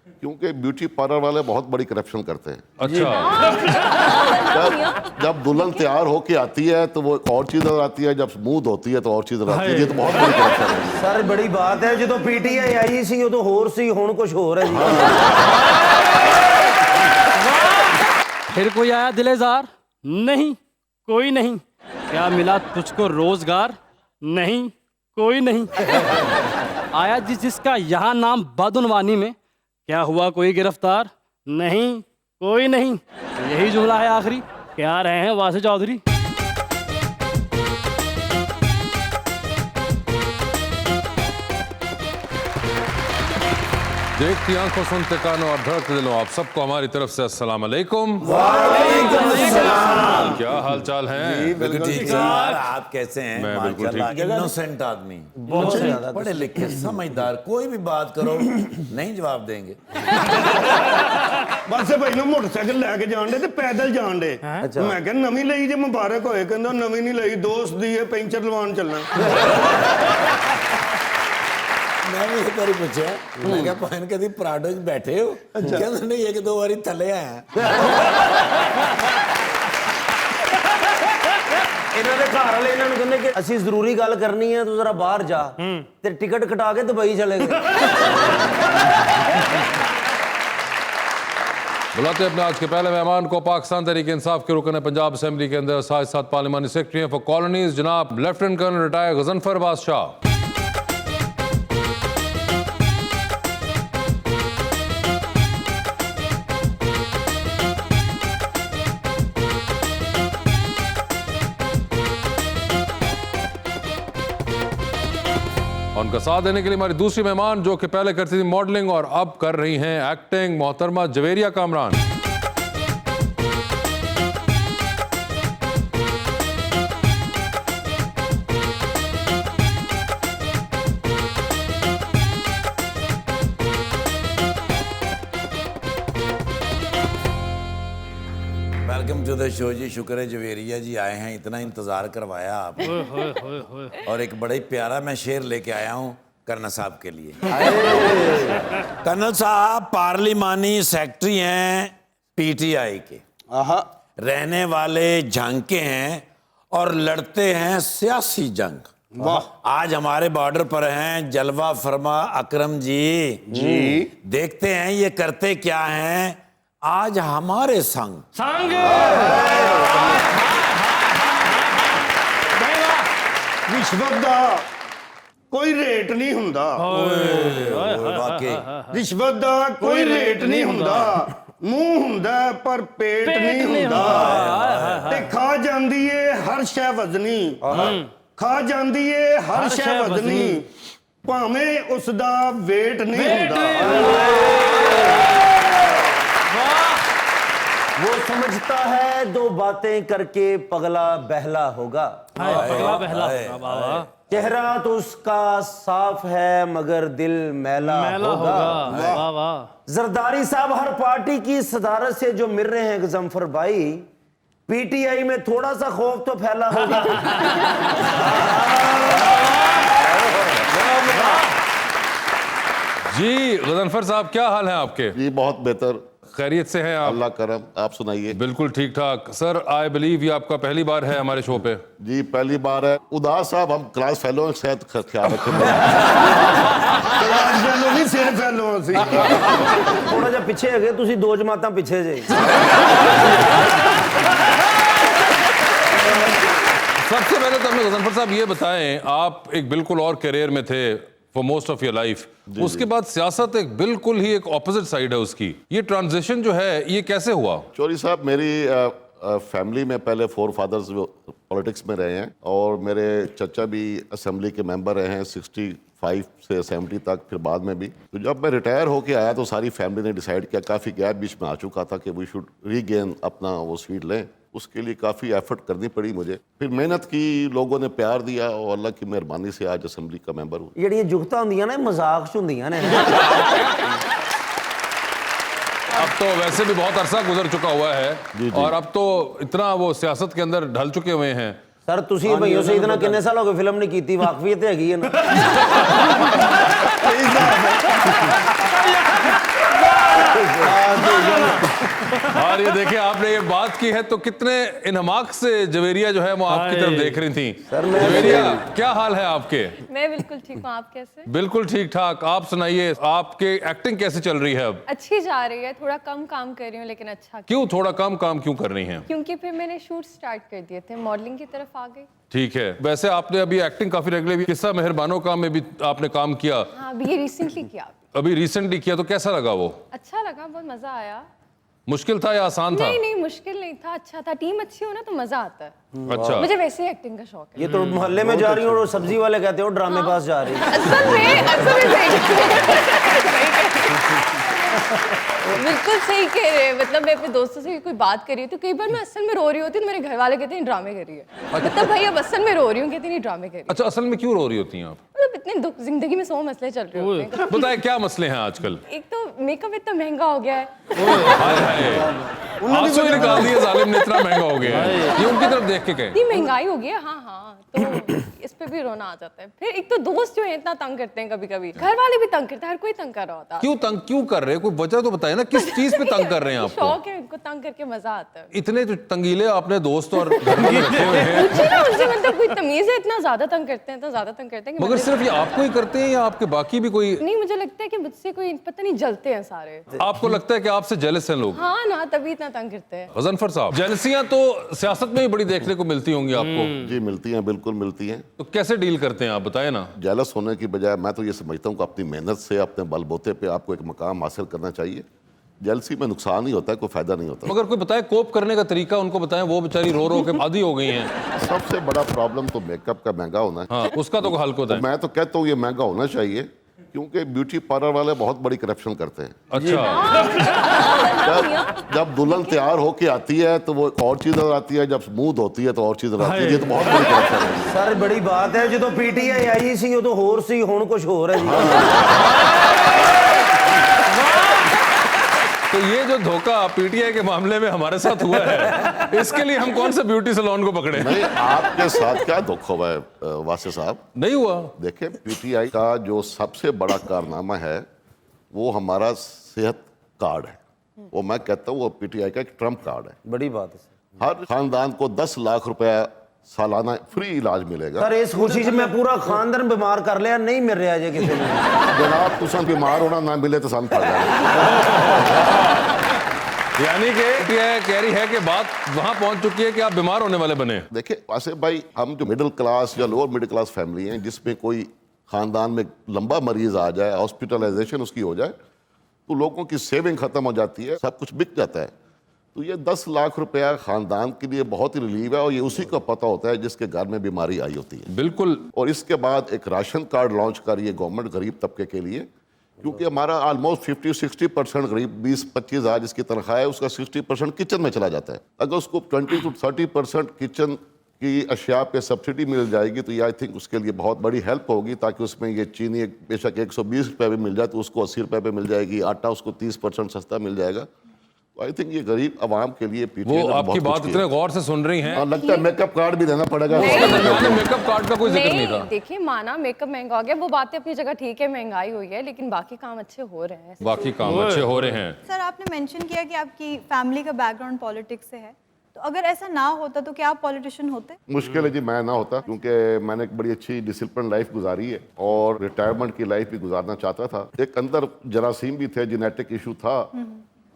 क्योंकि beauty parlour वाले बहुत बड़ी करप्शन करते हैं। अच्छा, जब दुल्हन तैयार होके आती है तो वो एक और चीज नजर आती है, जब स्मूथ होती है तो और चीज नजर आती है। ये तो बहुत बड़ी करप्शन है सर बड़ी बात है, जो पीटीआई आई सी उदों होर सी, हुण कुछ होर है जी। फिर कोई आया दिलेजार? नहीं, कोई नहीं। क्या मिला तुझको रोजगार? नहीं, कोई नहीं। आया जिसका यहाँ नाम बदउनवानी में, क्या हुआ कोई गिरफ्तार? नहीं, कोई नहीं। यही जुमला है आखिरी। क्या रहे हैं वासी चौधरी? देखती आंखों, सुनते कानों और धड़कते दिलों, आप सबको हमारी तरफ से अस्सलाम वालेकुम। क्या हाल चाल है? बिल्कुल ठीक है यार, आप कैसे हैं? मैं बिल्कुल ठीक। इनोसेंट आदमी, बहुत ज्यादा पढ़े लिखे, समझदार, कोई भी बात करो नहीं जवाब देंगे। बस भाई ਨੂੰ मोटरसाइकिल लेके जान दे ते पैदल जान दे। मैं कह नवी ਲਈ जे मुबारक होए, कहंदा नवी नहीं ਲਈ, दोस्त दी है, पेंचर लवान चलना। मैं भी एक बारी पूछा, मैं क्या पहन के पराडो च बैठे हो? कहंदा नहीं, एक दो बारी थले आया। ਇਹਨਾਂ ਦੇ ਘਰ ਵਾਲੇ ਇਹਨਾਂ ਨੂੰ ਕਹਿੰਦੇ ਕਿ ਅਸੀਂ ਜ਼ਰੂਰੀ ਗੱਲ ਕਰਨੀ ਹੈ, ਤੂੰ ਜ਼ਰਾ ਬਾਹਰ ਜਾ ਤੇ ਟਿਕਟ ਕਟਾ ਕੇ ਦੁਬਈ ਚਲੇ ਗਏ। बुलाते अपने आज के पहले मेहमान को, पाकिस्तान तहरीक इंसाफ के रुकन पंजाब असेंबली के अंदर साथ साथ पार्लिमानी सेक्रेटरी फॉर कॉलोनीज जनाब लेफ्टिनेंट कर्नल रिटायर गजनफर बादशाह। उनका साथ देने के लिए हमारी दूसरी मेहमान, जो कि पहले करती थी मॉडलिंग और अब कर रही हैं एक्टिंग, मोहतरमा Javeria Kamran. Welcome to the show जी। शुक्र है जवेरिया जी आए हैं, इतना इंतजार करवाया आपने। और एक बड़ा ही प्यारा मैं शेर लेके आया हूँ कर्नल साहब के लिए। कर्नल साहब पार्लिमानी सेक्रेटरी हैं पीटीआई के, रहने वाले झंग के हैं और लड़ते हैं सियासी जंग। आज हमारे बॉर्डर पर हैं जलवा फरमा अकरम जी। देखते हैं ये करते क्या हैं आज हमारे संग। रिश्वत दा कोई रेट नहीं हुंदा। रिश्वत दा कोई रेट नहीं हुंदा। मुंह हुंदा पर पेट नहीं हुंदा। ते खा जांदी है हर शै वजनी। खा जांदी है हर शै वजनी, भावें उसदा वेट नहीं हुंदा। वो समझता है दो बातें करके पगला बहला होगा। पगला बहला। चेहरा तो उसका साफ है मगर दिल मैला होगा। वाह वाह। जरदारी साहब हर पार्टी की सदारत से जो मिल रहे हैं गजनफर भाई, पीटीआई में थोड़ा सा खौफ तो फैला होगा। जी गजनफर साहब, क्या हाल है आपके? जी बहुत बेहतर, खैरियत से हैं आप? अल्लाह करम, आप सुनाइए। बिल्कुल ठीक ठाक। सर आई बिलीव ये आपका पहली बार है हमारे शो पे? जी पहली बार है। उदास साहब हम क्लास फेलो हैं, सेहत का ख्याल रखें। क्लास फेलो नहीं, सिर फेलो ਅਸੀਂ। थोड़ा जा पीछे है गए, तुसी दो जमातां पीछे जे। सबसे पहले तो हमें गजनफर साहब ये बताएं, आप एक बिल्कुल और करियर में थे for most of your life, उसके बाद सियासत एक बिल्कुल ही एक ऑपोजिट साइड है उसकी। ये ट्रांजिशन जो है ये कैसे हुआ? चौधरी साहब मेरी फैमिली में पहले 4 फादर्स पॉलिटिक्स में रहे हैं और मेरे चचा भी असेंबली के मेंबर रहे हैं 65 से 70 तक, फिर बाद में भी। तो जब मैं रिटायर होके आया तो सारी फैमिली ने डिसाइड किया, काफ़ी गैप बीच में आ चुका था, कि वी शुड रीगेन अपना वो सीट लें। उसके लिए काफ़ी एफर्ट करनी पड़ी मुझे, फिर मेहनत की, लोगों ने प्यार दिया और अल्लाह की मेहरबानी से आज असेंबली का मेंबर हूँ। ਜਿਹੜੀਆਂ जुगतां ਹੁੰਦੀਆਂ ਨੇ मजाक च ਹੁੰਦੀਆਂ ਨੇ। अब तो वैसे भी बहुत अरसा गुजर चुका हुआ है और अब तो इतना वो सियासत के अंदर ढल चुके हुए हैं। सर ਤੁਸੀਂ ਭਈਓ ਸੇ ਇਤਨਾ ਕਿੰਨੇ ਸਾਲ ਹੋ ਗਏ ਫਿਲਮ ਨਹੀਂ ਕੀਤੀ, ਵਾਕਫੀਅਤ ਤੇ ਹੈਗੀ ਹੈ ਨਾ। यार ये देखिए आपने ये बात की है तो कितने इनहमाक से जवेरिया जो है वो आपकी तरफ देख रही थी। जवेरिया क्या हाल है आपके? मैं बिल्कुल ठीक हूँ, आप कैसे? बिल्कुल ठीक ठाक। आप सुनाइए, आपके एक्टिंग कैसे चल रही है अब? अच्छी जा रही है, थोड़ा कम काम कर रही हूँ लेकिन अच्छा। क्यों थोड़ा कम काम क्यों कर रही हैं? क्योंकि फिर मैंने शूट स्टार्ट कर दिए थे, मॉडलिंग की तरफ आ गई। ठीक है। वैसे आपने अभी एक्टिंग काफी रेगुलर भी, किस्सा मेहरबानों का में भी आपने काम किया, हाँ अभी ये रिसेंटली किया। अभी रिसेंटली किया, तो कैसा लगा वो? अच्छा लगा, बहुत मजा आया। मुश्किल था या आसान था? नहीं नहीं मुश्किल नहीं था, अच्छा था। टीम अच्छी हो ना तो मजा आता है। अच्छा। मुझे वैसे ही एक्टिंग का शौक है। ये तो मोहल्ले में जा रही हो और सब्जी वाले कहते हो ड्रामे पास जा रही है। असल में बिल्कुल सही कह रहे हैं। मतलब मैं अपने दोस्तों से कोई बात कर रही हूँ तो कई बार मैं असल में रो रही होती हूँ तो मेरे घर वाले कहते हैं ड्रामे कर रही है। मतलब भाई अब असल में रो रही हूँ, कहते नहीं ड्रामे कर रही है। अच्छा, असल में क्यों रो रही होती हैं आप? मतलब इतने दुख, जिंदगी में 100 मसले चल रहे होते हैं। बताए क्या मसले हैं आजकल? एक तो मेकअप इतना महंगा हो गया है। हाय हाय, आंसू ही निकाल दिए जालिम ने, इतना महंगा हो गया है। ये उनकी तरफ देख के कहे। इतनी महंगाई हो गई है, हाँ हाँ, तो इस पे भी रोना आ जाता है। फिर एक तो दोस्त जो है इतना तंग करते हैं, कभी कभी घर वाले भी तंग करते हैं, हर कोई तंग कर रहा होता है। क्यों तंग क्यों कर रहे हैं? कोई वजह तो बताए ना, किस चीज पे तंग कर रहे हैं आपको? शौक है उनको तंग करके, मजा आता है। इतने तो तंगीले आपने दोस्त और घर वाले रखे हुए हैं। पूछिए ना उनसे, मतलब कोई तमीज है? इतना ज्यादा तंग करते हैं, इतना ज्यादा तंग करते हैं कि मगर मतलब- सिर्फ ये आपको ही करते हैं या आपके बाकी भी कोई? नहीं, मुझे लगता है कि मुझसे कोई पता नहीं जलते हैं सारे। आपको लगता है कि आपसे जेलस हैं लोग? हाँ ना, तभी इतना तंग करते हैं। गजनफर साहब, जेलसियां तो सियासत में भी बड़ी देखने को मिलती होंगी आपको, जी मिलती हैं, बिल्कुल मिलती हैं। तो कैसे डील करते हैं आप, बताए ना? जेलस होने की बजाय मैं तो ये समझता हूँ कि अपनी मेहनत से, अपने बलबूते पे आपको एक मकाम हासिल करना चाहिए। जेलसी में नुकसान ही होता है, कोई फायदा नहीं होता। मगर कोई बताए कोप करने का तरीका उनको बताएं, वो बेचारी रो रो के आदी हो गई हैं। सबसे बड़ा प्रॉब्लम तो मेकअप का महंगा होना है। हाँ, उसका तो हल को तो मैं तो कहता हूँ ये महंगा होना चाहिए, क्योंकि ब्यूटी पार्लर वाले बहुत बड़ी करप्शन करते हैं। अच्छा, जब दुल्हन तैयार होके आती है तो वो एक और चीज नजर आती है, जब स्मूथ होती है तो और चीज नजर आती है। ये तो बहुत बड़ी करप्शन है। सर बड़ी बात है, जो पीटीआई आई सी उदो होर सी, हुण कुछ होर है जी। तो ये जो धोखा पीटीआई के मामले में हमारे साथ हुआ है, इसके लिए हम कौन से ब्यूटी सैलून को पकड़े? नहीं, आपके साथ क्या धोखा हुआ है वासे साहब? नहीं हुआ। देखिए, पीटीआई का जो सबसे बड़ा कारनामा है वो हमारा सेहत कार्ड है। वो मैं कहता हूँ वो पीटीआई का एक ट्रम्प कार्ड है। बड़ी बात है सर। हर खानदान को 10 लाख रुपया सालाना फ्री इलाज मिलेगा। सर इस खुशी से मैं पूरा खानदान बीमार कर लिया, नहीं मिल रहा जी किसी ने। जनाब तुम बीमार होना ना मिले तो सन पड़ जाए। यानी कि ये कह रही है कि बात वहां पहुंच चुकी है कि आप बीमार होने वाले बने। देखिए आसिफ भाई, हम जो मिडिल क्लास या लोअर मिडिल क्लास फैमिली हैं, जिसमें कोई खानदान में लंबा मरीज आ जाए, हॉस्पिटलाइजेशन उसकी हो जाए, तो लोगों की सेविंग खत्म हो जाती है, सब कुछ बिक जाता है। तो ये 10 लाख रुपया खानदान के लिए बहुत ही रिलीव है, और ये उसी को पता होता है जिसके घर में बीमारी आई होती है। बिल्कुल। और इसके बाद एक राशन कार्ड लॉन्च कर रही है गवर्नमेंट गरीब तबके के लिए, क्योंकि हमारा ऑलमोस्ट 50-60% गरीब, 20-25 हज़ार जिसकी तनख्वाह है उसका 60% किचन में चला जाता है। अगर उसको 20-30% किचन की अशिया पे सब्सिडी मिल जाएगी तो ये आई थिंक उसके लिए बहुत बड़ी हेल्प होगी, ताकि उसमें ये चीनी बेशक 120 रुपये में मिल जाए तो उसको 80 रुपये पे मिल जाएगी, आटा उसको 30% सस्ता मिल जाएगा। तो आई थिंक ये गरीब आवाम के लिए वो आपकी बात इतने गौर से सुन रही हैं। लगता है मेकअप कार्ड भी देना पड़ेगा। मेकअप कार्ड का कोई जिक्र नहीं था। देखिए माना मेकअप महंगा हो गया, वो बातें अपनी जगह ठीक है, महंगाई हुई है, लेकिन बाकी काम अच्छे हो रहे हैं। बाकी काम अच्छे हो रहे हैं। सर आपने मेंशन किया कि आपकी फैमिली का बैकग्राउंड पॉलिटिक्स से है, तो अगर ऐसा ना होता तो क्या आप पॉलिटिशियन होते? मुश्किल है जी, मैं ना होता, क्योंकि मैंने एक बड़ी अच्छी डिसिप्लिन लाइफ गुजारी है और रिटायरमेंट की लाइफ भी गुजारना चाहता था। एक अंदर जरासीम भी थे, जेनेटिक इशू था,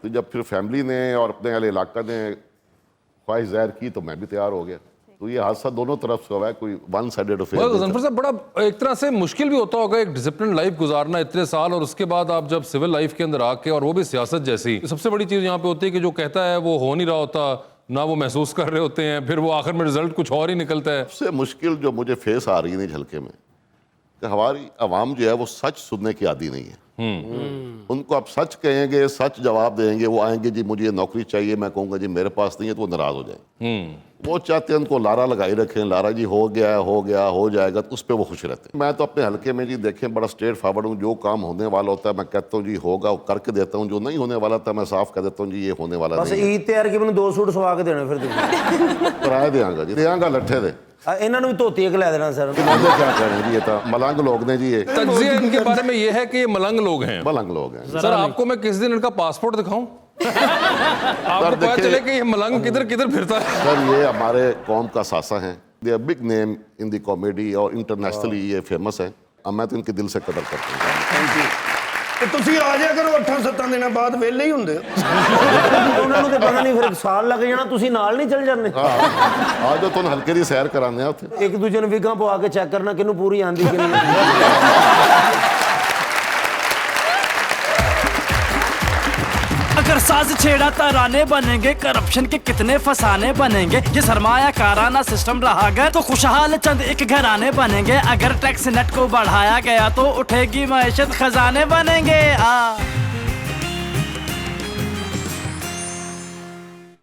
तो जब फिर फैमिली ने और अपने वाले इलाका ने ख्वाहिश जाहिर की तो मैं भी तैयार हो गया। तो ये हादसा दोनों तरफ से हुआ है, कोई वन साइडेड अफेयर। गजनफर साहब, बड़ा एक तरह से मुश्किल भी होता होगा एक डिसिप्लिन लाइफ गुजारना इतने साल, और उसके बाद आप जब सिविल लाइफ के अंदर आके, और वो भी सियासत जैसी, सबसे बड़ी चीज़ यहाँ पे होती है कि जो कहता है वो हो नहीं रहा होता, ना वो महसूस कर रहे होते हैं, फिर वो आखिर में रिजल्ट कुछ और ही निकलता है। सबसे मुश्किल जो मुझे फेस आ रही है झलके में, कि हमारी आवाम जो है वो सच सुनने की आदी नहीं है। उनको आप सच कहेंगे, सच जवाब देंगे, वो आएंगे जी मुझे ये नौकरी चाहिए, मैं कहूँगा जी मेरे पास नहीं है, तो वो नाराज हो जाएंगे। वो चाहते हैं उनको लारा लगाई रखें, लारा जी हो गया हो जाएगा, तो उस पर वो खुश रहते हैं। मैं तो अपने हल्के में जी देखें बड़ा स्ट्रेट फॉरवर्ड हूँ, जो काम होने वाला होता है मैं कहता हूँ जी होगा, वो करके देता हूँ, जो नहीं होने वाला था मैं साफ कह देता हूँ जी ये होने वाला बस नहीं है। ईद तैयार की मैंने 2 सूट सवा के देने, फिर किराया देंगा जी, देंगा लट्ठे दे, इन्हों भी धोती एक लै देना सर। मुझे क्या करें जी, ये तो मलंग लोग ने जी, ये तज्जिया इनके बारे में ये है कि ये मलंग लोग हैं। मलंग लोग हैं। सर आपको मैं किस दिन इनका पासपोर्ट दिखाऊं? आपको पता देखिए- चले कि ये मलंग किधर किधर फिरता है। सर ये हमारे कौम का सासा हैं, they are big name in the comedy और इंटरनेशनली ये फेमस है। अब मैं तो इनके दिल से कदर करता हूँ। ਤੇ ਤੁਸੀਂ ਆ ਜਾਇਆ ਕਰੋ 8-7 ਦਿਨਾਂ ਬਾਅਦ ਵਿਹਲੇ ਹੀ ਹੁੰਦੇ ਹੋ। ਉਹਨਾਂ ਨੂੰ ਤੇ ਪਤਾ ਨਹੀਂ ਫਿਰ ਸਾਲ ਲੱਗ ਜਾਣਾ, ਤੁਸੀਂ ਨਾਲ ਨਹੀਂ ਚੱਲ ਜਾਂਦੇ? ਆ ਜਾਓ ਤੁਹਾਨੂੰ ਹਲਕੇ ਦੀ ਸੈਰ ਕਰਾਉਂਦੇ ਆ ਉੱਥੇ। ਇੱਕ ਦੂਜੇ ਨੂੰ ਵਿਗਾਂ ਪਵਾ ਕੇ ਚੈੱਕ ਕਰਨਾ ਕਿਹਨੂੰ ਪੂਰੀ ਆਂਦੀ ਕਿ ਨਹੀਂ। अगर साज छेड़ा तराने बनेंगे, करप्शन के कितने फसाने बनेंगे। ये सरमाया काराना सिस्टम रहा अगर तो खुशहाल चंद एक घराने बनेंगे। अगर टैक्स नेट को बढ़ाया गया तो उठेगी मैशत खजाने बनेंगे।